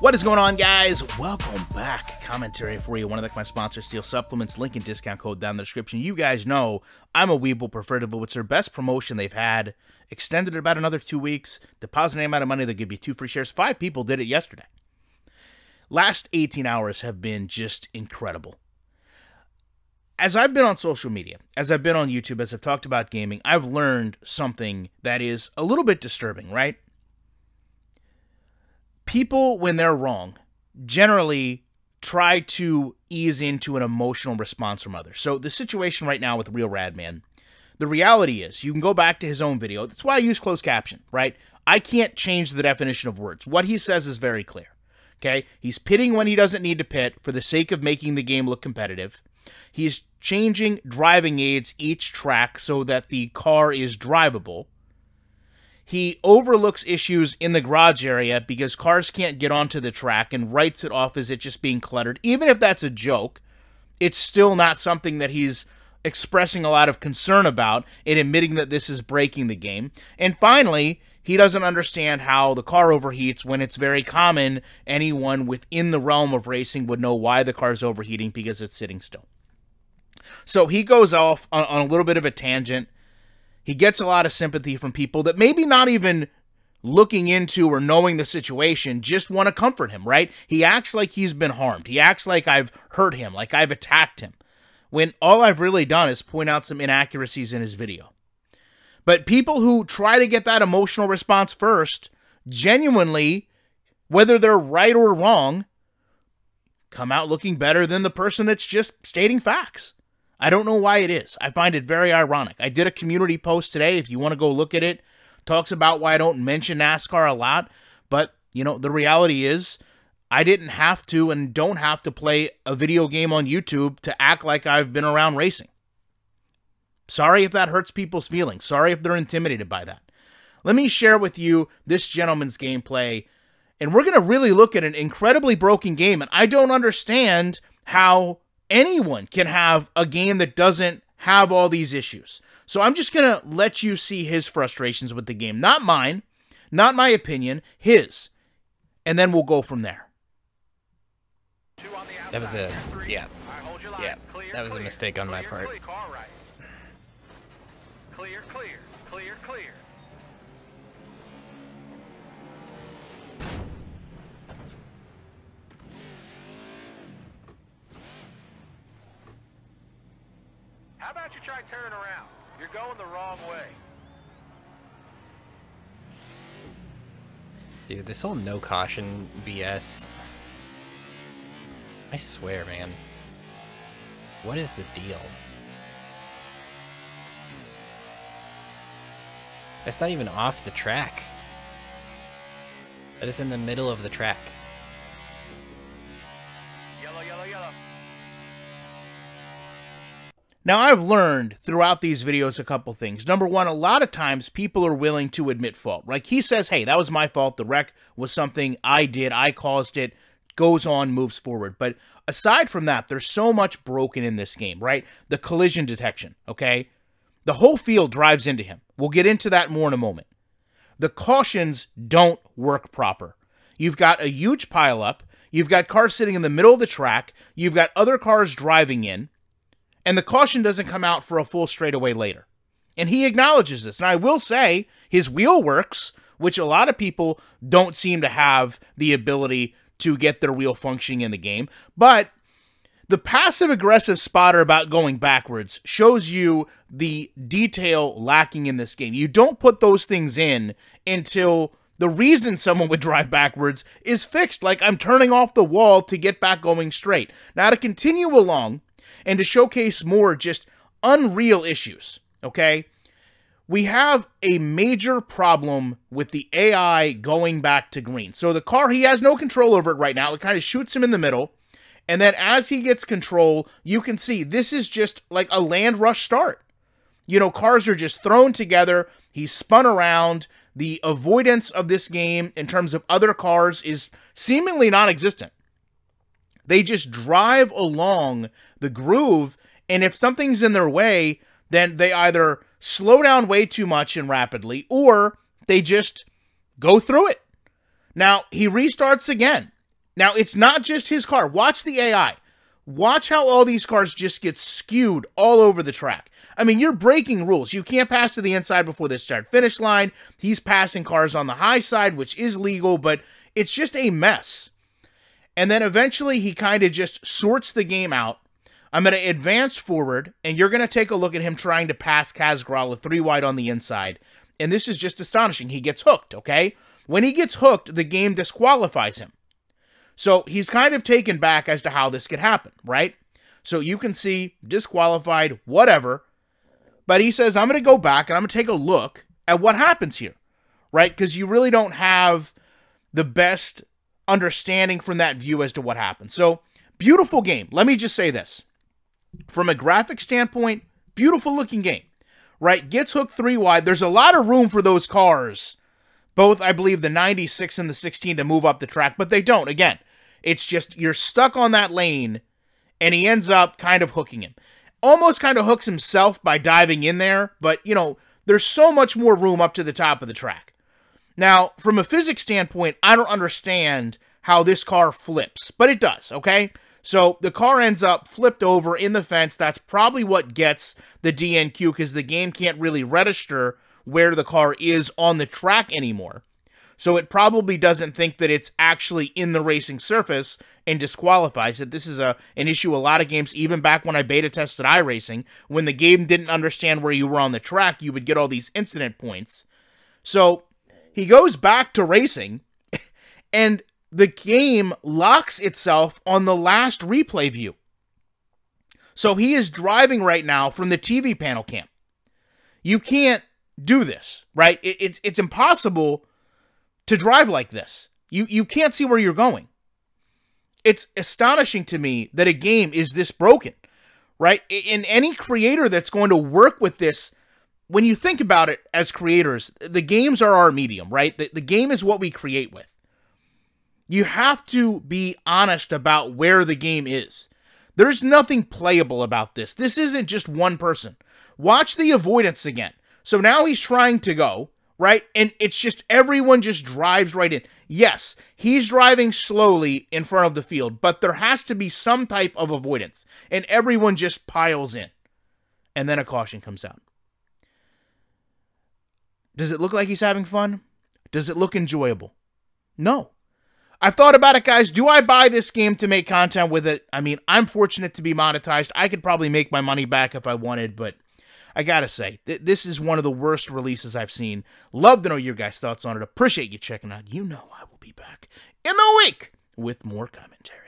What is going on, guys? Welcome back. Commentary for you. Want to thank my sponsor, Steel Supplements. Link and discount code down in the description. You guys know I'm a Weeble preferred, but it's their best promotion they've had. Extended it about another 2 weeks. Deposit any amount of money, they'll give you 2 free shares. 5 people did it yesterday. Last 18 hours have been just incredible. As I've been on social media, as I've been on YouTube, as I've talked about gaming, I've learned something that is a little bit disturbing, right? People, when they're wrong, generally try to ease into an emotional response from others. So the situation right now with Real Radman, the reality is, you can go back to his own video. That's why I use closed caption, right? I can't change the definition of words. What he says is very clear, okay? He's pitting when he doesn't need to pit for the sake of making the game look competitive. He's changing driving aids each track so that the car is drivable. He overlooks issues in the garage area because cars can't get onto the track and writes it off as it just being cluttered. Even if that's a joke, it's still not something that he's expressing a lot of concern about and admitting that this is breaking the game. And finally, he doesn't understand how the car overheats when it's very common. Anyone within the realm of racing would know why the car's overheating, because it's sitting still. So he goes off on a little bit of a tangent. He gets a lot of sympathy from people that maybe not even looking into or knowing the situation, just want to comfort him, right? He acts like he's been harmed. He acts like I've hurt him, like I've attacked him, when all I've really done is point out some inaccuracies in his video. But people who try to get that emotional response first, genuinely, whether they're right or wrong, come out looking better than the person that's just stating facts. I don't know why it is. I find it very ironic. I did a community post today, if you want to go look at it. Talks about why I don't mention NASCAR a lot. But, you know, the reality is I didn't have to and don't have to play a video game on YouTube to act like I've been around racing. Sorry if that hurts people's feelings. Sorry if they're intimidated by that. Let me share with you this gentleman's gameplay. And we're going to really look at an incredibly broken game. And I don't understand how anyone can have a game that doesn't have all these issues. So I'm just going to let you see his frustrations with the game. Not mine, not my opinion, his. And then we'll go from there. That was a, yeah, that was a mistake on my part. Clear, clear, clear, clear. How about you try turning around? You're going the wrong way. Dude, this whole no caution BS. I swear, man. What is the deal? That's not even off the track. That is in the middle of the track. Yellow, yellow, yellow. Now, I've learned throughout these videos a couple things. Number one, a lot of times people are willing to admit fault. Like he says, hey, that was my fault. The wreck was something I did. I caused it. Goes on, moves forward. But aside from that, there's so much broken in this game, right? The collision detection, okay? The whole field drives into him. We'll get into that more in a moment. The cautions don't work proper. You've got a huge pileup. You've got cars sitting in the middle of the track. You've got other cars driving in. And the caution doesn't come out for a full straightaway later. And he acknowledges this. And I will say, his wheel works, which a lot of people don't seem to have the ability to get their wheel functioning in the game. But the passive-aggressive spotter about going backwards shows you the detail lacking in this game. You don't put those things in until the reason someone would drive backwards is fixed, like I'm turning off the wall to get back going straight. Now, to continue along, and to showcase more just unreal issues, okay? We have a major problem with the AI going back to green. So the car, he has no control over it right now. It kind of shoots him in the middle. And then as he gets control, you can see this is just like a land rush start. You know, cars are just thrown together. He's spun around. The avoidance of this game in terms of other cars is seemingly non-existent. They just drive along the groove, and if something's in their way, then they either slow down way too much and rapidly, or they just go through it. Now, he restarts again. Now, it's not just his car. Watch the AI. Watch how all these cars just get skewed all over the track. I mean, you're breaking rules. You can't pass to the inside before the start-finish line. He's passing cars on the high side, which is legal, but it's just a mess. And then eventually he kind of just sorts the game out. I'm going to advance forward, and you're going to take a look at him trying to pass Kaz Grala 3 wide on the inside. And this is just astonishing. He gets hooked, okay? When he gets hooked, the game disqualifies him. So he's kind of taken back as to how this could happen, right? So you can see disqualified, whatever. But he says, I'm going to go back and I'm going to take a look at what happens here, right? Because you really don't have the best understanding from that view as to what happened. So, beautiful game. Let me just say this. From a graphic standpoint, beautiful looking game, right? Gets hooked 3 wide. There's a lot of room for those cars, both, I believe, the 96 and the 16 to move up the track, but they don't. Again, it's just you're stuck on that lane, and he ends up kind of hooking him. Almost kind of hooks himself by diving in there, but, you know, there's so much more room up to the top of the track. Now, from a physics standpoint, I don't understand how this car flips, but it does, okay? So the car ends up flipped over in the fence. That's probably what gets the DNQ because the game can't really register where the car is on the track anymore. So it probably doesn't think that it's actually in the racing surface and disqualifies it. This is an issue a lot of games, even back when I beta tested iRacing, when the game didn't understand where you were on the track, you would get all these incident points. So he goes back to racing, and the game locks itself on the last replay view. So he is driving right now from the TV panel cam. You can't do this, right? It's impossible to drive like this. You can't see where you're going. It's astonishing to me that a game is this broken, right? In any creator that's going to work with this, when you think about it as creators, the games are our medium, right? The game is what we create with. You have to be honest about where the game is. There's nothing playable about this. This isn't just one person. Watch the avoidance again. So now he's trying to go, right? And it's just everyone just drives right in. Yes, he's driving slowly in front of the field, but there has to be some type of avoidance. And everyone just piles in. And then a caution comes out. Does it look like he's having fun? Does it look enjoyable? No. I've thought about it, guys. Do I buy this game to make content with it? I mean, I'm fortunate to be monetized. I could probably make my money back if I wanted, but I gotta say, this is one of the worst releases I've seen. Love to know your guys' thoughts on it. Appreciate you checking out. You know I will be back in the week with more commentary.